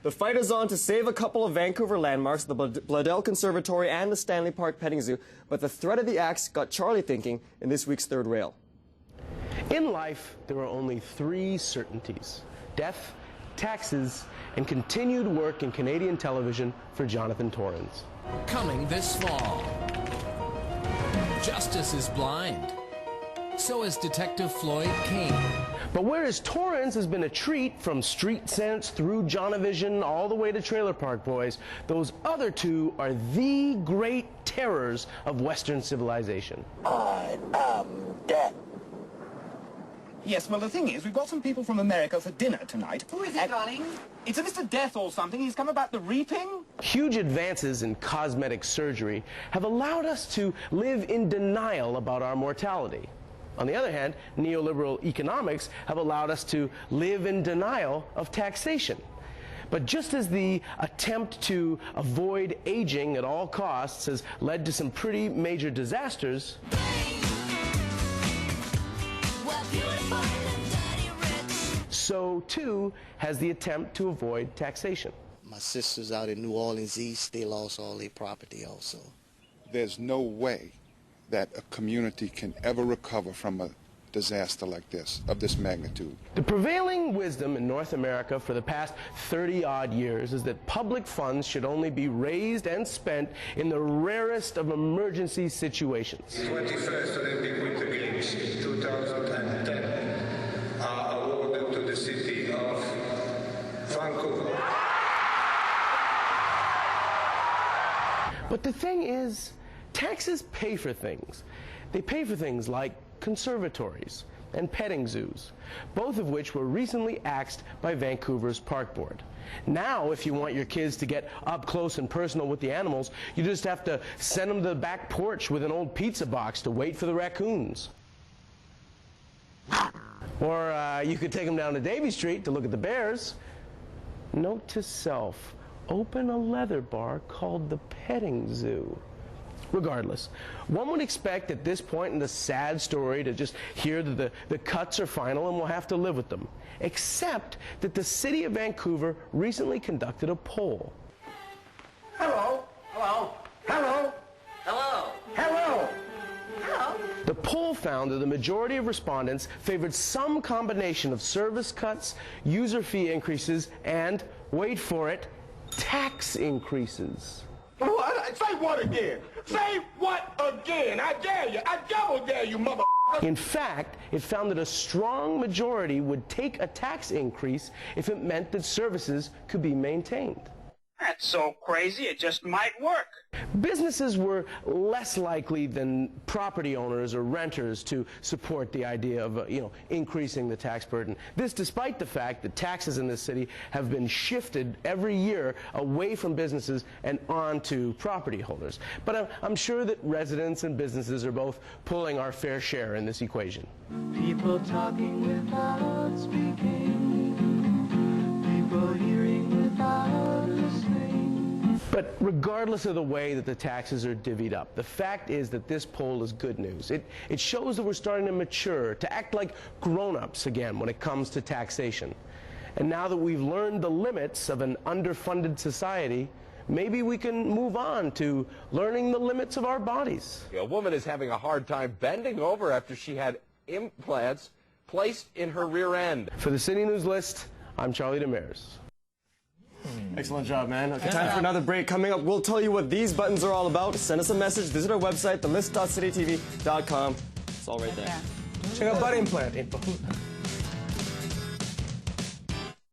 The fight is on to save a couple of Vancouver landmarks, the Bladel Conservatory and the Stanley Park Petting Zoo, but the threat of the axe got Charlie thinking in this week's Third Rail. In life, there are only three certainties: death, taxes, and continued work in Canadian television for Jonathan Torrens. Coming this fall. Justice is blind. So is Detective Floyd King. But whereas Torrens has been a treat from Street Sense through Jonavision all the way to Trailer Park Boys, those other two are the great terrors of Western civilization. I am death. Yes, well, the thing is, we've got some people from America for dinner tonight. Who is it, darling? It's a Mr. Death or something. He's come about the reaping. Huge advances in cosmetic surgery have allowed us to live in denial about our mortality. On the other hand, neoliberal economics have allowed us to live in denial of taxation. But just as the attempt to avoid aging at all costs has led to some pretty major disasters, so too has the attempt to avoid taxation. My sisters out in New Orleans East, they lost all their property also. There's no way that a community can ever recover from a disaster like this, of this magnitude. The prevailing wisdom in North America for the past 30-odd years is that public funds should only be raised and spent in the rarest of emergency situations. 21st Olympic Winter Games 2010 are awarded to the city of Vancouver. But the thing is, taxes pay for things. They pay for things like conservatories and petting zoos, both of which were recently axed by Vancouver's Park Board. Now, if you want your kids to get up close and personal with the animals, you just have to send them to the back porch with an old pizza box to wait for the raccoons. Or you could take them down to Davie Street to look at the bears. Note to self, open a leather bar called the petting zoo. Regardless, one would expect at this point in the sad story to just hear that the cuts are final and we'll have to live with them. Except that the city of Vancouver recently conducted a poll. Hello. Hello. Hello. Hello. Hello. Hello. The poll found that the majority of respondents favored some combination of service cuts, user fee increases, and, wait for it, tax increases. What? Say what again? Say what again? I dare you. I double dare you, mother. In fact, it found that a strong majority would take a tax increase if it meant that services could be maintained. That's so crazy, it just might work. Businesses were less likely than property owners or renters to support the idea of, increasing the tax burden. This despite the fact that taxes in this city have been shifted every year away from businesses and onto property holders. But I'm sure that residents and businesses are both pulling our fair share in this equation. People talking without speaking. People hearing without listening. But regardless of the way that the taxes are divvied up, the fact is that this poll is good news. It shows that we're starting to mature, to act like grown-ups again when it comes to taxation. And now that we've learned the limits of an underfunded society, maybe we can move on to learning the limits of our bodies. A woman is having a hard time bending over after she had implants placed in her rear end. For the CityNews List, I'm Charlie Demers. Excellent job, man. Okay, time for another break. Coming up, we'll tell you what these buttons are all about. Send us a message. Visit our website, thelist.citytv.com. It's all right there. Check out butt implant info.